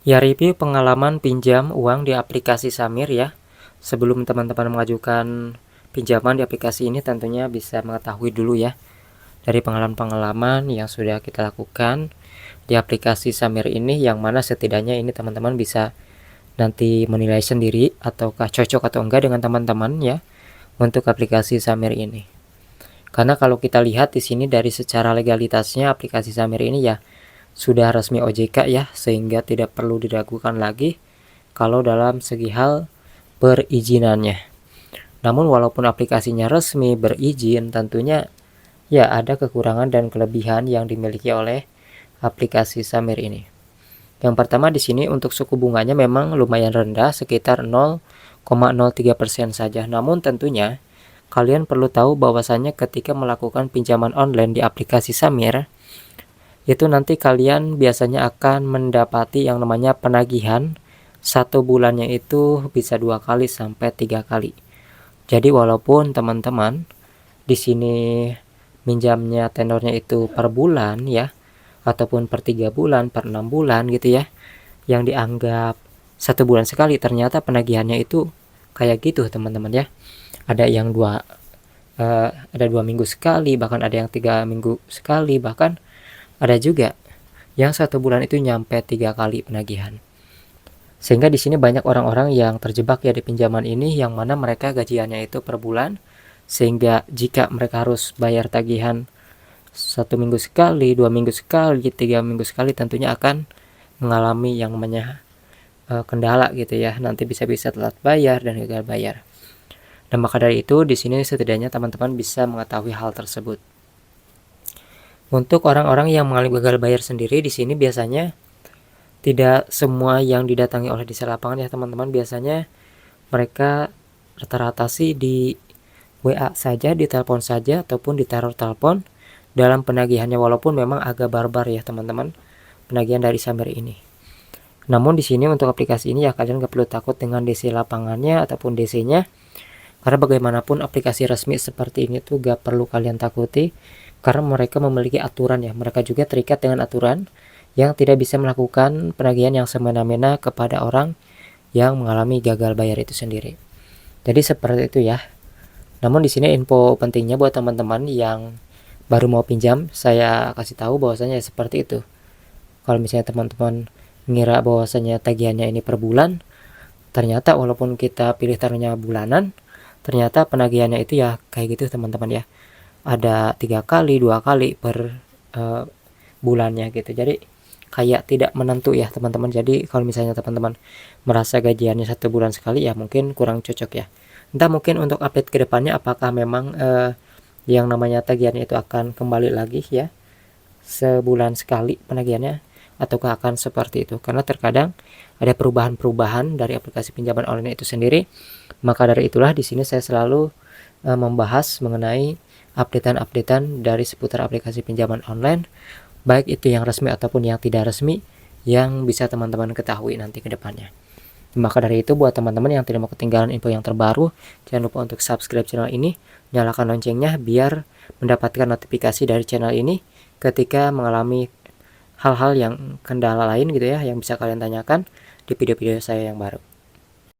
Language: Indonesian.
Ya, review pengalaman pinjam uang di aplikasi Samir ya. Sebelum teman-teman mengajukan pinjaman di aplikasi ini, tentunya bisa mengetahui dulu ya dari pengalaman-pengalaman yang sudah kita lakukan di aplikasi Samir ini, yang mana setidaknya ini teman-teman bisa nanti menilai sendiri ataukah cocok atau enggak dengan teman-teman ya untuk aplikasi Samir ini. Karena kalau kita lihat di sini dari secara legalitasnya, aplikasi Samir ini ya sudah resmi OJK ya, sehingga tidak perlu diragukan lagi kalau dalam segi hal perizinannya. Namun walaupun aplikasinya resmi berizin, tentunya ya ada kekurangan dan kelebihan yang dimiliki oleh aplikasi Samir ini. Yang pertama di sini untuk suku bunganya memang lumayan rendah, sekitar 0,03% saja. Namun tentunya kalian perlu tahu bahwasannya ketika melakukan pinjaman online di aplikasi Samir, itu nanti kalian biasanya akan mendapati yang namanya penagihan satu bulannya itu bisa 2 kali sampai 3 kali. Jadi walaupun teman-teman di sini minjamnya tenornya itu per bulan ya, ataupun per 3 bulan, per 6 bulan gitu ya, yang dianggap 1 bulan sekali, ternyata penagihannya itu kayak gitu teman-teman ya. Ada yang ada 2 minggu sekali, bahkan ada yang 3 minggu sekali, bahkan ada juga yang 1 bulan itu nyampe 3 kali penagihan. Sehingga di sini banyak orang-orang yang terjebak ya di pinjaman ini, yang mana mereka gajiannya itu per bulan, sehingga jika mereka harus bayar tagihan 1 minggu sekali, 2 minggu sekali, 3 minggu sekali, tentunya akan mengalami yang namanya kendala gitu ya. Nanti bisa-bisa telat bayar dan gagal bayar. Dan maka dari itu di sini setidaknya teman-teman bisa mengetahui hal tersebut. Untuk orang-orang yang mengalami gagal bayar sendiri, di sini biasanya tidak semua yang didatangi oleh desa lapangan ya teman-teman. Biasanya mereka rata-rata sih di WA saja, di telepon saja, ataupun ditaruh telepon dalam penagihannya, walaupun memang agak barbar ya teman-teman penagihan dari Samir ini. Namun di sini untuk aplikasi ini ya kalian gak perlu takut dengan DC lapangannya ataupun DC-nya, karena bagaimanapun aplikasi resmi seperti ini tuh gak perlu kalian takuti, karena mereka memiliki aturan ya. Mereka juga terikat dengan aturan yang tidak bisa melakukan penagihan yang semena-mena kepada orang yang mengalami gagal bayar itu sendiri. Jadi seperti itu ya. Namun di sini info pentingnya buat teman-teman yang baru mau pinjam, saya kasih tahu bahwasanya seperti itu. Kalau misalnya teman-teman mengira bahwasanya tagihannya ini per bulan, ternyata walaupun kita pilih taruhnya bulanan, ternyata penagihannya itu ya kayak gitu teman-teman ya. Ada 3 kali, 2 kali per bulannya gitu. Jadi kayak tidak menentu ya teman-teman. Jadi kalau misalnya teman-teman merasa gajiannya 1 bulan sekali, ya mungkin kurang cocok ya. Entah mungkin untuk update ke depannya apakah memang yang namanya tagihannya itu akan kembali lagi ya sebulan sekali penagihannya, ataukah akan seperti itu. Karena terkadang ada perubahan-perubahan dari aplikasi pinjaman online itu sendiri. Maka dari itulah di sini saya selalu membahas mengenai updatean-updatean dari seputar aplikasi pinjaman online, baik itu yang resmi ataupun yang tidak resmi, yang bisa teman-teman ketahui nanti ke depannya. Maka dari itu buat teman-teman yang tidak mau ketinggalan info yang terbaru, jangan lupa untuk subscribe channel ini, nyalakan loncengnya biar mendapatkan notifikasi dari channel ini ketika mengalami hal-hal yang kendala lain gitu ya, yang bisa kalian tanyakan di video-video saya yang baru.